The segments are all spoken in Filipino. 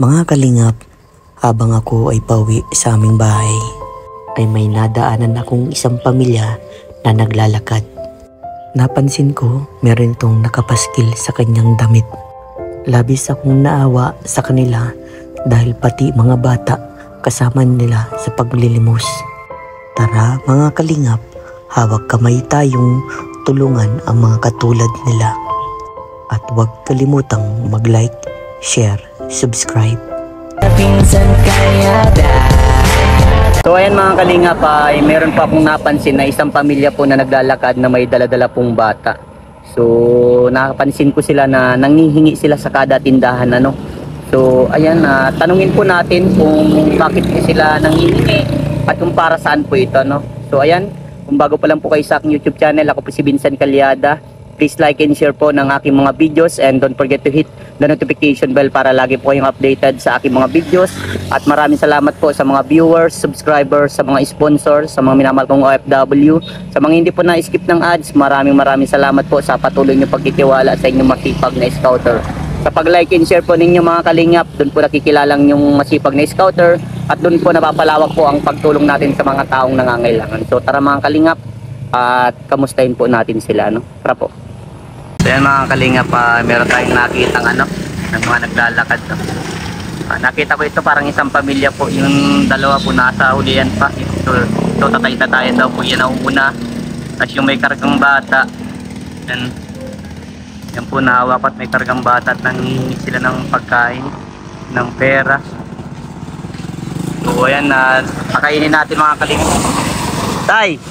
Mga kalingap, habang ako ay pauwi sa aming bahay, ay may nadaanan akong isang pamilya na naglalakad. Napansin ko meron itong nakapaskil sa kanyang damit. Labis akong naawa sa kanila dahil pati mga bata kasama nila sa paglilimos. Tara mga kalingap, hawak kamay tayong tulungan ang mga katulad nila. At huwag kalimutang mag-like, share, subscribe. So ayan mga kalingap, meron pa akong napansin na isang pamilya po na naglalakad na may dala-dala pong bata. So napansin ko sila na nanghihingi sila sa kada tindahan ano. So ayan, tanungin po natin kung bakit po sila nanghihingi at kung para saan po ito no. So ayan, kung bago pa lang po kayo sa aking YouTube channel, ako po si Vincent Calyada. Please like and share po ng aking mga videos and don't forget to hit the notification bell para lagi po kayong updated sa aking mga videos. At maraming salamat po sa mga viewers, subscribers, sa mga sponsors, sa mga minamahal kong OFW, sa mga hindi po na-skip ng ads. Maraming salamat po sa patuloy nyo pagtitiwala sa inyong masipag na scouter. Sa pag-like and share po ninyo mga kalingap, doon po nakikilalang yung masipag na scouter at doon po napapalawak po ang pagtulong natin sa mga taong nangangailangan. So tara mga kalingap at kamustahin po natin sila no. Tara po. So yan mga kalingap, meron tayong nakitang ng mga naglalakad no? Nakita ko ito parang isang pamilya po, yung dalawa po nasa hulihan pa. Ito tatay-tatayan daw po yan ang una, tapos yung may kargang bata yan po nahawak at may kargang bata at nangingi sila ng pagkain, ng pera. So ayan, pakainin natin mga kalingap. Tay,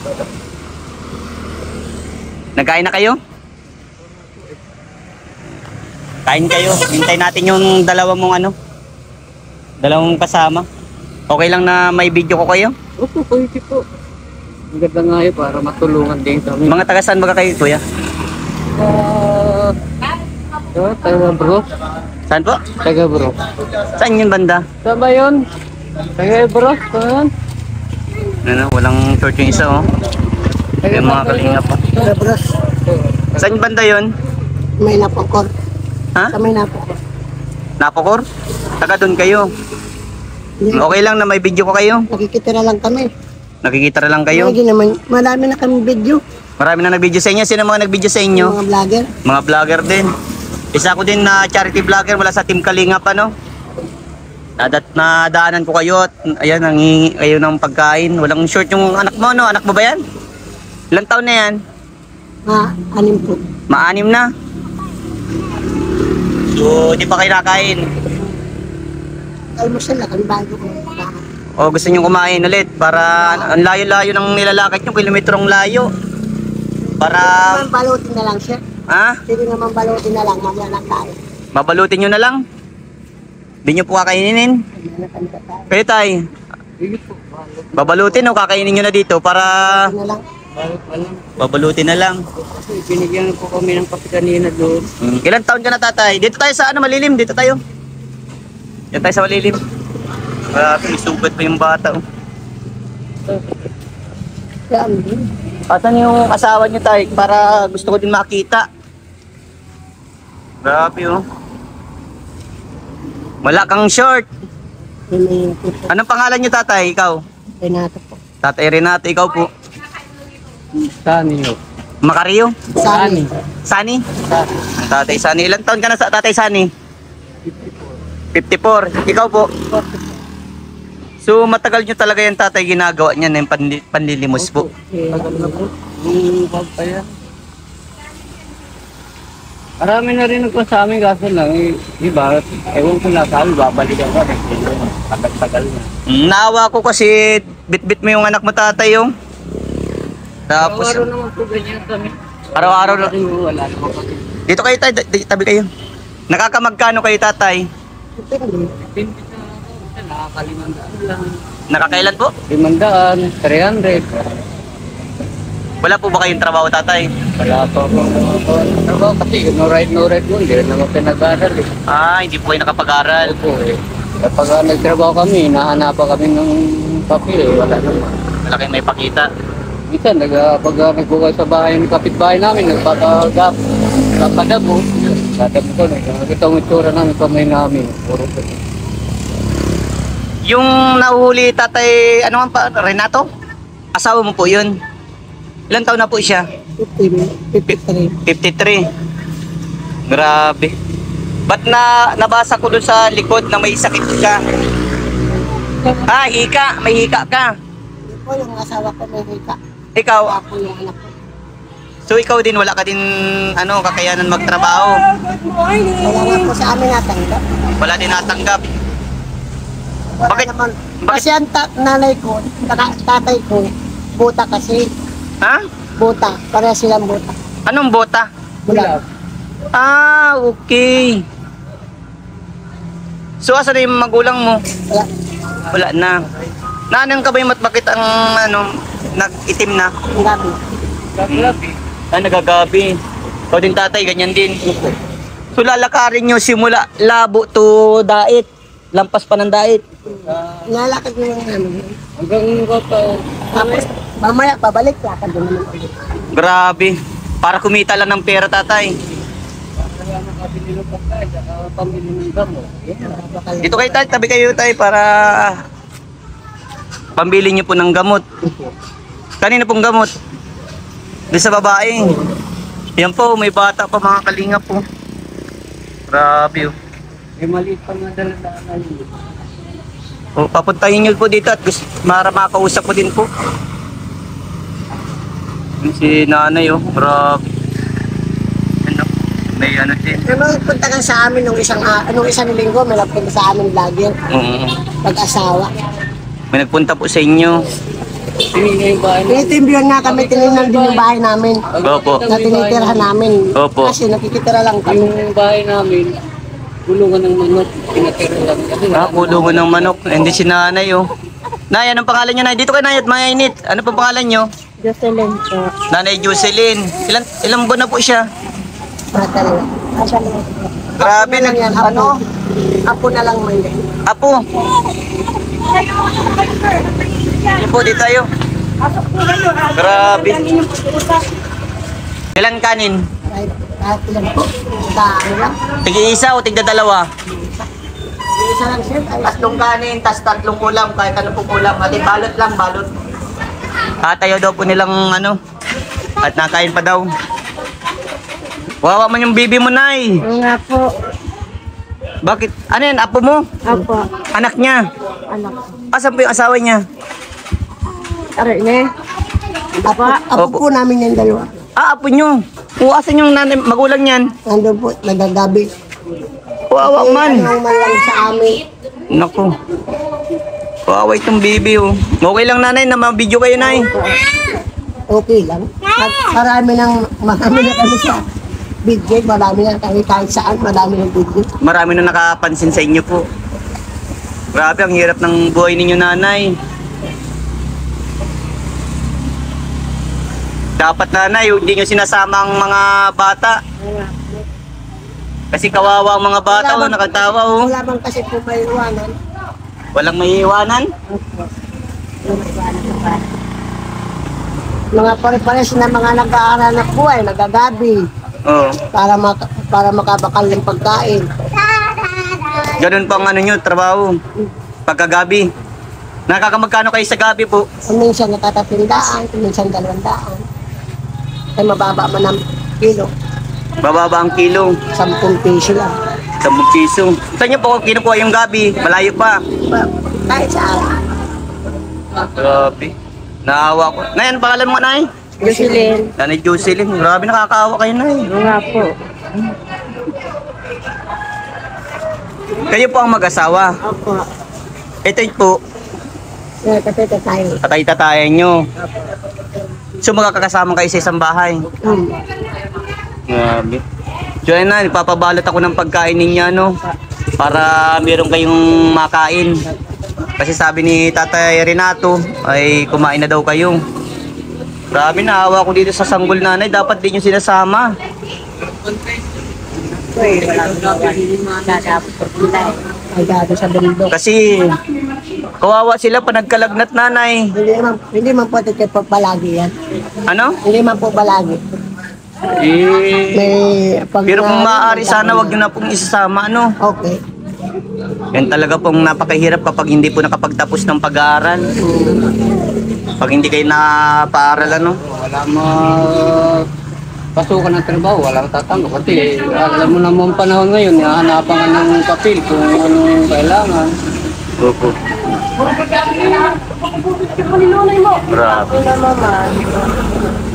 nagkain na kayo? Kain kayo, hintay natin yung dalawang kasama. Okay lang na may video ko kayo? Opo, pwede po. Ang ganda nga yun para matulungan din kami. Mga taga saan ba kayo kuya? Taga bro. Saan po? Taga bro. Saan yung banda? Saan ba yun? Taga bro. Saan? Walang short yung isa oh. Yung mga kalingap pa. Taga bros. Saan yung banda yun? May napokor. Ha? Sa may napokor. Napokor? Taga doon kayo. Okay lang na may video ko kayo. Nakikita na lang kami. Nakikita na lang kayo. Lagi naman, marami na kami video. Marami na nag-video sa inyo. Sino mga nag-video sa inyo? Mga vlogger. Mga vlogger din. Isa ko din na charity vlogger wala sa Team Kalingap nadaanan ko kayo at ayan, nangingi kayo ng pagkain. Walang short yung anak mo no? Anak mo ba yan? Ilang taon na yan? Anim po. Ma-anim na? So, di pa kayo nakain? Almusal na kami bago ko. O gusto nyo kumain ulit para ang layo-layo ng nilalakad nyo, kilometrong layo. Para... Balutin na lang siya. Ha? Sige naman balutin na lang. Mamaya na tayo. Babalutin nyo na lang? Di nyo po kakainin? Kayo tay? Babalutin o kakainin nyo na dito para... Na lang. Babalutin na lang. Kasi binigyan po kami ng kape kanina doon. Ilang taon ka na tatay? Dito tayo sa malilim, dito tayo. Dito tayo sa malilim. Grabe, sugat pa yung bata oh. Asan yung asawa nyo tayo? Para gusto ko din makita. Grabe oh. Wala kang short. Anong pangalan nyo tatay? Ikaw? Renato po. Tatay Renato, ikaw po? Sani yun. Macario? Sani. Sani? Tatay Sani. Ilang taon ka na sa tatay Sani? 54. Ikaw po? So matagal nyo talaga yung tatay ginagawa niya na yung panlilimos po? Tagal na po. Papaya. Marami na rin sa amin kaso lang. Iba, ewan ko na sa amin, babalikan ka. Tagal-tagal na. Naawa ko kasi bit-bit mo yung anak mo tatay yung. Tapos, Araw-araw naman po ganyan kami. araw-araw na. Wala naman kami. Dito kayo tayo, tabi kayo. Nakakamagkano kayo tatay? Depende sa nakakalimandaan lang. Nakakailan po? 500, 300. Wala po ba kayong trabaho tatay? Wala pa akong trabaho kasi no ride mo. Hindi rin naman pinag-aral eh. Hindi po kayo nakapag-aral. Opo eh. Kapag nagtrabaho kami, nahanapan kami ng papel eh. Wala naman. Wala kayong may pakita. Minsan, pag nagbukay sa bahay ng kapitbahay namin, nagpapadabo. Dadabo ko, nakikita ang itsura namin, kamay namin. Puro Yung nahuhuli tatay, ano nga pa, Renato? Asawa mo po yun? Ilan taon na po siya? 53. 53. Grabe. Ba't nabasa ko dun sa likod na may sakit ka? Ah, hika. May hika ka. Hindi po yung asawa ko may hika. Ikaw, Ako yung anak ko. so ikaw din, wala ka din kakayanan magtrabaho. Wala nga po sa amin natanggap. Wala din natanggap. Wala Bakit? naman. Bakit? Kasi ang nanay ko, tatay ko, buta kasi. Ha? Buta. Pareha silang buta. Anong bota? Bulag. Ah, okay. So, asan na yung magulang mo? Wala. Wala na. Nanang ka ba yung bakit ang nag-itim na? Ang gabi. Ah, nagagabi. Ikaw din tatay, ganyan din. So, lalakarin nyo simula labo to dait. Lampas pa ng dait. Nalakad mo yung namin. Hanggang pa. Tapos, mamaya pabalik, lakad mo naman ulit. Grabe. Para kumita lang ng pera, tatay. Kaya nakabili ng pagkain, saka pambili ng gamot. Dito kayo tayo, tabi kayo tayo para pambili nyo po ng gamot. Kanina pong gamot? Doon sa babae. Yan po, may bata pa mga kalinga po. Grabe oh. Eh, maliit pa nga dala-dala yun. O, papuntahin nyo po dito at gusto, makausap ko din po. Yun si nanay oh, grabe. Ano, may ano din. Ano, punta ka sa amin nung isang linggo, may nagpunta sa amin lagi. Pag-asawa. May nagpunta po sa inyo. Tingin yung bahay na. Tinitimbihan nga kami, tinignan din yung bahay namin. Opo. Na tinitirhan namin. Opo. Kasi nakikitira lang kami. Yung bahay namin, kulungan ng manok, pinatira lang. Kasi Ah, kulungan ng manok. Hindi si nanay oh. Nay, anong pangalan nyo, nay? Dito kayo, nay, at mainit. Ano pa pangalan nyo? Jocelyn po. Nanay Jocelyn. Ilang buwan na po siya? Madali. Grabe, lang yan. Ano? Apo na lang man yan. Apo. Hindi po, di tayo. Grabe. Ilan kanin? Kahit ilan po. Ano lang. Tig-isa o tigda-dalawa? Isa lang siya. Tatlong kanin, tas tatlong ulam, kahit ano po ulam. Ati balot lang, balot. Atayo daw po nilang at nakain pa daw. Wawa man yung bibi mo, nay. Oo nga po. Bakit? Ano yan, apo mo? Apo. Anak niya? Anak. Asan po yung asawa niya? Aray ne. Apo Opo. po namin yung dalawa. Ah, apo nyo. O, asan yung nanay, magulang niyan? Nandun po, nagagabi. Wawa man. Anong man lang sa amin. Naku. Wawa itong bibi oh. Okay lang nanay na ma-video kayo, nay. Okay lang. Marami na kami sa video. Marami na kami kahit saan. Marami na video. Marami na nakapansin sa inyo po. Grabe, ang hirap ng buhay ninyo, nanay. Dapat, nanay, hindi nyo sinasama ang mga bata. Kasi kawawa ang mga bata, oh, nakatawa, oh. Wala bang kasi po may iwanan. Walang maiiwanan. Mga pare-pares na mga nag-aaral na buhay, nagagabi. Oh. Para makabakal ng pagkain. Ganun pa ang ano nyo, trabaho. Pagkagabi. Nakakamagkano kayo sa gabi po? Minsan natatatindaan, minsan 200. Ay mababa man ang kilo. Bababa ang kilo. 10 piso lang. 10 piso. Saan nyo po kinukuha yung gabi? Malayo pa. Kahit saan. Grabe. Naawa ko. Nay, ano pangalan mo, nay? Jocelyn. Nanay Jocelyn. Grabe, nakakaawa kayo, nay. Oo nga po. Kayo po ang mag-asawa. Opo. Ito po, Kasi tayo. tatay-tatayan nyo. So, magkakasama kayo sa isang bahay. Grabe. So, ayun na, ipapabalot ako ng pagkain ninyo, no? Para meron kayong makain. Kasi sabi ni Tatay Renato, ay kumain na daw kayo. Grabe, naawa ko dito sa sanggol, nanay. Dapat din yung sinasama. Ay gabi sa bundok. Kasi, kawawa sila pa nagkalagnat, nanay. Hindi man po ito palagi yan. Ano? Hindi man po palagi. Eh, May pag pero kung maaari, sana wag nyo na pong isasama, ano? Okay. Yan talaga pong napakahirap kapag hindi po nakapagtapos ng pag-aaral. Pag hindi kayo napaaral, ano? Wala pasukan ng trabaho, walang tatanggap. Kasi alam mo naman panahon ngayon, hahanapan ka ng papel kung anong kailangan. Opo. Grabe.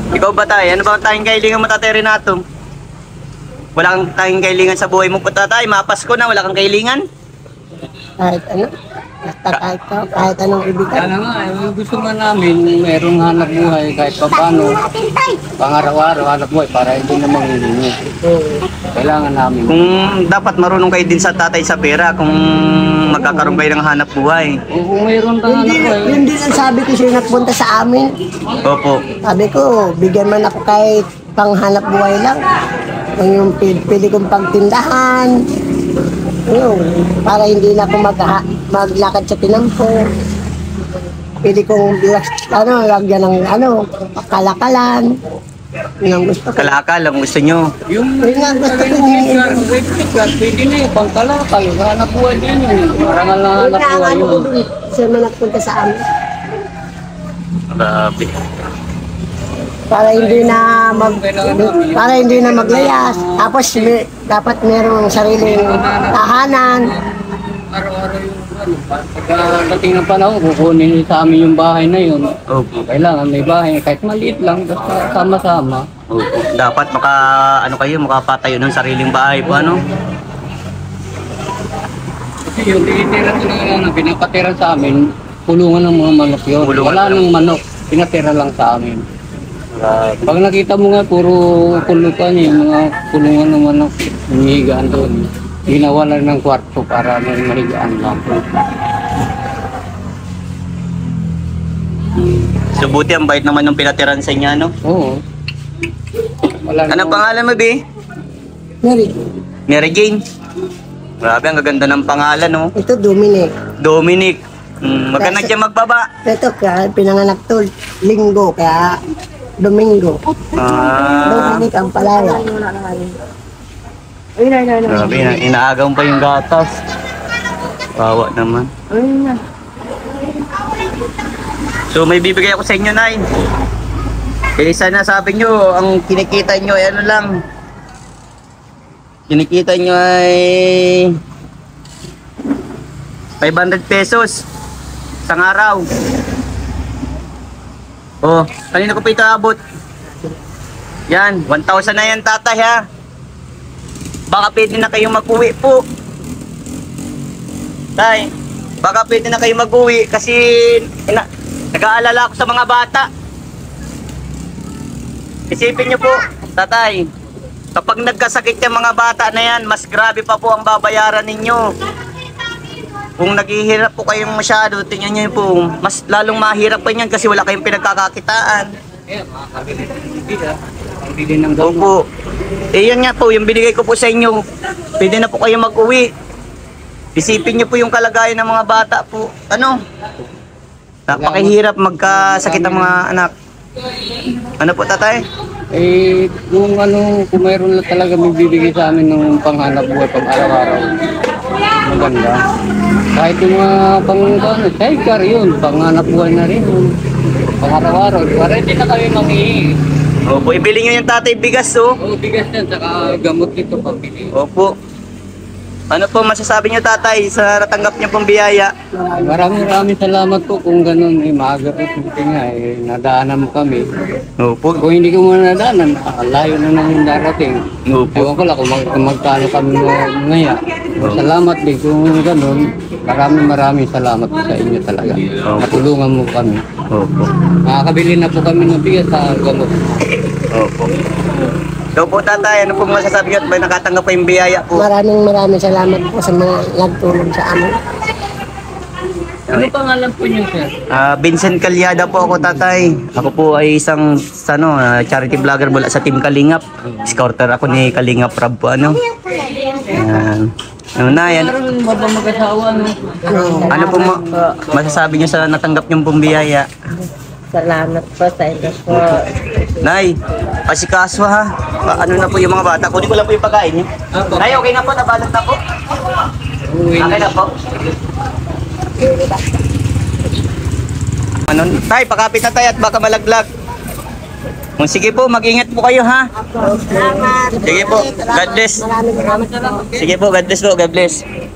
Ikaw ba tayo? Ano ba ang tayong kailangan mo, Tatay Renato? Wala kang tayong kailangan sa buhay mo po, Tatay? Mapasko na, wala kang kailangan? Kahit ano, basta kahit anong ibigay. Kaya nga, gusto nga namin, merong hanap buhay kahit pa paano. Pang-araw-araw hanap buhay para hindi na manghihingi. Kailangan namin. Kung dapat marunong kayo din sa tatay sa pera, kung magkakaroon kayo ng hanap buhay. Kung mayroon kang hanap buhay, Yun din ang sabi ko siya nagpunta sa amin. Opo. Sabi ko, bigyan man ako kahit panghanap buhay lang. Kung yung pwede kong pagtindahan. Yun, para hindi na ako maglakad sa tinampo. Pwede kong lagyan ng kalakalan. Yun ang gusto ko. Kalakal ang gusto nyo. yung Yun nga gusto ko. pwede na yung pangkalakal. Hanap buhay din yun. Marangal na hanap buhay yun. Siya man nagpunta sa amin. Grabe. Para hindi na maglayas. Tapos dapat merong sariling tahanan. Araw-araw yung pagdating ng panahon, kukunin sa amin yung bahay na yun. Opo. Kailangan may bahay, kahit maliit lang, basta sama-sama. Opo. Dapat makapatayo ng sariling bahay po, ano? Kasi yung tinitira na pinapatira sa amin, pulungan ng mga manok yun. Pulungan Wala lang. nang manok, pinatira lang sa amin. Pag nakita mo nga, puro pulutan yung mga pulungan ng manok, hinihigaan doon. Ginawalan ng kwarto para may mahigaan lang. So buti ang bait naman ng pinatiran sa inyo, ano? Oo. Wala Anong pangalan mo, Bi? Mary, Mary Jane. Grabe, ang gaganda ng pangalan, no? ito Dominic. Dominic. Wag ka na dyan magbaba. Ito kaya pinanganak to linggo kaya Domingo. Dominic ang palaya. Grabe, inaagaw pa yung gatas. Bawa naman. So may bibigay ako sa inyo, Nay. Eh sana sabi nyo, ang kinikita nyo ay ano lang. Kinikita nyo ay 500 pesos isang araw. Oh, kanina ko pa ito abot. Yan, 1,000 na yan, tatay, ha. Baka pwede na kayong mag-uwi po. Tay, baka pwede na kayong mag-uwi kasi nag-aalala ako sa mga bata. Isipin nyo po, tatay, kapag nagkasakit yung mga bata na yan, mas grabe pa po ang babayaran ninyo. Kung naghihirap po kayong masyado, tingnan nyo po, mas lalong mahirap pa yan kasi wala kayong pinagkakakitaan. Eh, makakabili ng bibila. Ang bili ng gamot. Opo. Eh yan nga po, yung binigay ko po sa inyo. Pwede na po kayo mag-uwi. Isipin nyo po yung kalagayan ng mga bata po. Ano? Napakahirap magkasakit ang mga anak. Ano po, tatay? Eh, kung mayroon lang talaga may bibigay sa amin ng panghanap buhay pang araw-araw. Maganda. Kahit yung mga sidecar yun, panghanap buhay na rin. Pang araw-araw. Para hindi na kami manghihingi. Opo, ibili nyo yung tatay bigas, oh. Oo, bigas yan, saka gamot dito pambili. Opo. Ano po masasabi nyo, tatay, sa natanggap nyo pong biyaya? Maraming salamat po kung ganun. Maaga po nga, nadaanan mo kami. Opo. Kung hindi ko muna nadaanan, layo na nang darating. Opo. Ewan ko lang kung magkano kami ngaya. Salamat din kung ganun. Maraming salamat po sa inyo talaga. Natulungan mo kami. Opo. Makakabili na po kami ng bigas sa gamot. Opo. So po, tatay, ano pong masasabi nyo at may nakatanggap pa yung biyaya po? Maraming salamat po sa mga nagtulong sa amin. Ano pangalan po niyo, sir? Vincent Calyada po ako, tatay. Ako po ay isang charity vlogger mula sa Team Kalingap. Scouter ako ni Kalingap Rab po, ano. Ayan. Ano na yan? Meron ba mag-asawa, no? Ano po masasabi nyo sa natanggap nyo pong biyaya? Salamat po sa inyo po. Nay, asikaso ha. Ano na po yung mga bata? Kunin ko lang po yung pagkain nyo. Nay, okay na po, nabalot na po. Uwi Okay na na. po. Ano, tay, pakapit na tayo at baka malaglag. Sige po, mag-ingat po kayo ha. Salamat. Sige po, God bless. Maraming salamat. Sige po, God bless po, God bless.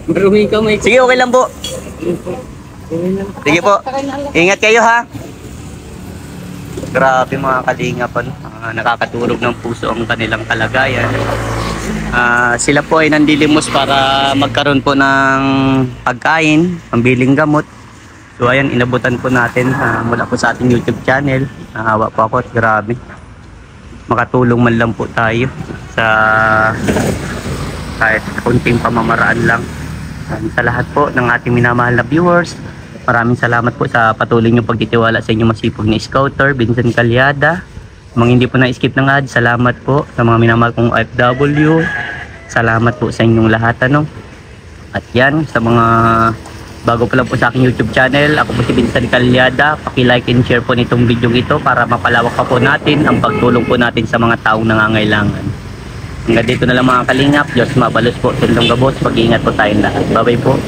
Marumi ka may. Sige, okay lang po. Sige po, ingat kayo ha. Grabe mga kalinga pa, no? Nakakaturog ng puso ang kanilang kalagayan. Sila po ay nandilimos para magkaroon po ng pagkain, pambiling gamot. So ayan, inabutan po natin mula po sa ating YouTube channel. Nahawa po ako at grabe. Makatulong man lang po tayo sa kahit kunting pamamaraan lang. Sa lahat po ng ating minamahal na viewers, maraming salamat po sa patuloy niyong pagtitiwala sa inyong masipag na scouter, Vincent Calyada. Mga hindi po na-skip ng ad, salamat po sa mga minamahal kong OFW. Salamat po sa inyong lahat, ano. At yan, sa mga bago pa lang po sa aking YouTube channel, ako po si Vincent Calyada. Paki-like and share po nitong video ito para mapalawak pa po natin ang pagtulong po natin sa mga taong nangangailangan. Hanggang dito na lang mga kalingap. Diyos mabalos po, tindong gabos. Pag-iingat po tayong lahat. Bye-bye po.